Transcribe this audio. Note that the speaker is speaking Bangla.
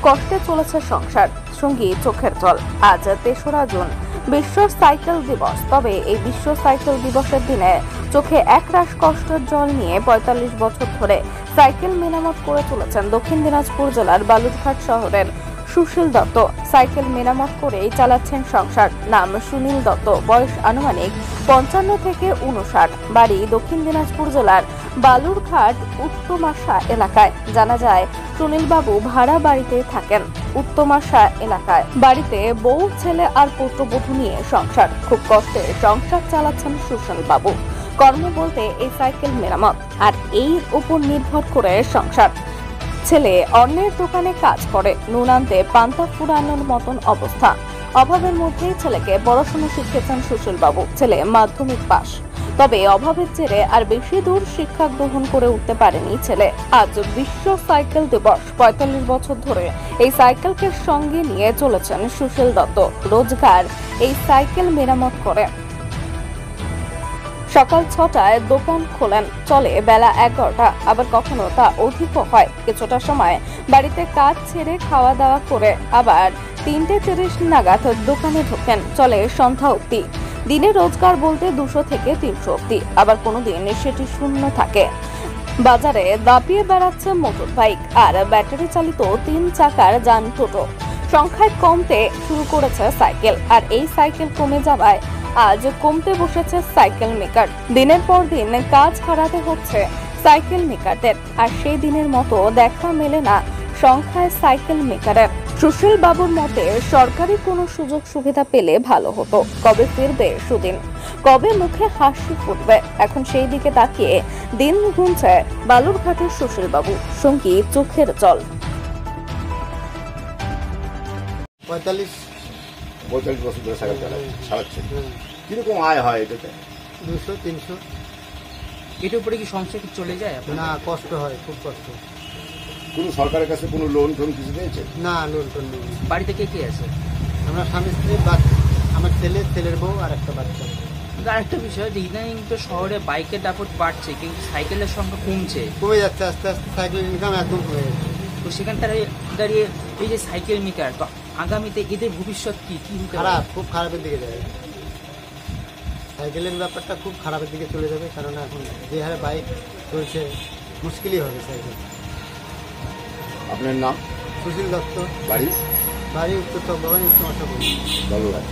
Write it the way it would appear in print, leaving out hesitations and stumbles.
কষ্টে চলেছে সংসার, সঙ্গী চোখের জল। আজ ৩রা জুন বিশ্ব সাইকেল দিবস। তবে এই বিশ্ব সাইকেল দিবসের দিনে চোখে একরাশ কষ্টের জল নিয়ে ৪৫ বছর ধরে সাইকেল মেরামত করে চলেছেন দক্ষিণ দিনাজপুর জেলার বালুরঘাট শহরের সুশীল দত্ত। সাইকেল মেরামত করেই চালাচ্ছেন সংসার। নাম সুনীল দত্ত, বয়স আনুমানিক ৫৫ থেকে ৫৯, বাড়ি দক্ষিণ দিনাজপুর জেলার বালুরঘাট উত্তমাশা এলাকায়। জানা যায় সুনীল বাবু ভাড়া বাড়িতে থাকেন উত্তমাশা এলাকায়। বাড়িতে বউ, ছেলে আর পুত্রবধূ নিয়ে সংসার। খুব কষ্টে সংসার চালাচ্ছেন সুশীল বাবু। কর্ম বলতে এই সাইকেল মেরামত, আর এর উপর নির্ভর করে সংসার। ছেলে অন্যের দোকানে কাজ করে, নুন আনতে পান্তা ফুরানোর মতন অবস্থা। অভাবের মধ্যেই ছেলেকে পড়াশোনা শিখিয়েছেন সুশীল বাবু। ছেলে মাধ্যমিক পাস, তবে অভাবের জেরে আর বেশি দূর শিক্ষা গ্রহণ করে উঠতে পারেনি ছেলে। আজ বিশ্ব সাইকেল দিবস। ৪৫ বছর ধরে এই সাইকেলকে সঙ্গে নিয়ে চলেছেন সুশীল দত্ত। রোজগার এই সাইকেল মেরামত করে। সকাল ৬টায় দোকান খোলেন, চলে বেলা ১১টা, আবার কখনো তা অধিকও হয়। কিছুটা সময় বাড়িতে কাজ ছেড়ে খাওয়া দাওয়া করে আবার ৩:৩০ নাগাদ দোকানে ঢোকেন, চলে সন্ধ্যা অবধি। দিনে রোজগার বলতে ২০০ থেকে ৩০০ অবধি, আবার কোনো দিন সেটি শূন্য থাকে। বাজারে দাপিয়ে বেড়াচ্ছে মোটর বাইক আর ব্যাটারি চালিত ৩ চাকার যান টোটো। সংখ্যায় কমতে শুরু করেছে সাইকেল, আর এই সাইকেল কমে যাওয়ায় আজ কমতে বসেছে সাইকেল মেকার। দিনের পর দিন কাজ হারাতে হচ্ছে সাইকেল মেকারদের, আর সেই দিনের মতো দেখা মেলে না সংখ্যায় সাইকেল মেকারের। সুশীল বাবুর মতে সরকারি কোনো সুযোগ সুবিধা পেলে ভালো হতো। কবে ফিরবে সুদিন, কবে মুখে হাসি ফুটবে, এখন সেই দিকে তাকিয়ে দিন গুনছে বালুরঘাটের সুশীল বাবু, সঙ্গী চোখের জল। ৪৫ বছর ধরে সাইকেল চালাচ্ছে। কিরকম আয় হয় এটাতে? ২০০-৩০০। এটার উপরে কি সংসার কি চলে যায়? না, কষ্ট হয়, খুব কষ্ট। কোনো সরকারের কাছে কোনো লোন টোন কিছু দিয়েছে? না, লোন টোন নেই। বাড়িতে কে কে আছে? আমরা স্বামী স্ত্রী, আমার ছেলের বউ আর একটা বাচ্চা। কিন্তু আরেকটা বিষয় যে ইদানিং তো শহরে বাইকের দাপট বাড়ছে, কিন্তু সাইকেলের সংখ্যা কমে যাচ্ছে আস্তে আস্তে। সাইকেলের ইনকাম একদম কমে যাচ্ছে। তো সেখানে দাঁড়িয়ে এই যে সাইকেল মেকার, তো আগামীতে এদের ভবিষ্যৎ কি খারাপ, খুব খারাপের দিকে যাবে। সাইকেলের ব্যাপারটা খুব খারাপের দিকে চলে যাবে, কারণ এখন যে হারে বাইক চলছে মুশকিলই হবে সাইকেল। আপনার নাম? সুশীল দত্ত। বাড়ি? উত্তর চক ভবানী, উত্তমাশা। বালুরঘাট।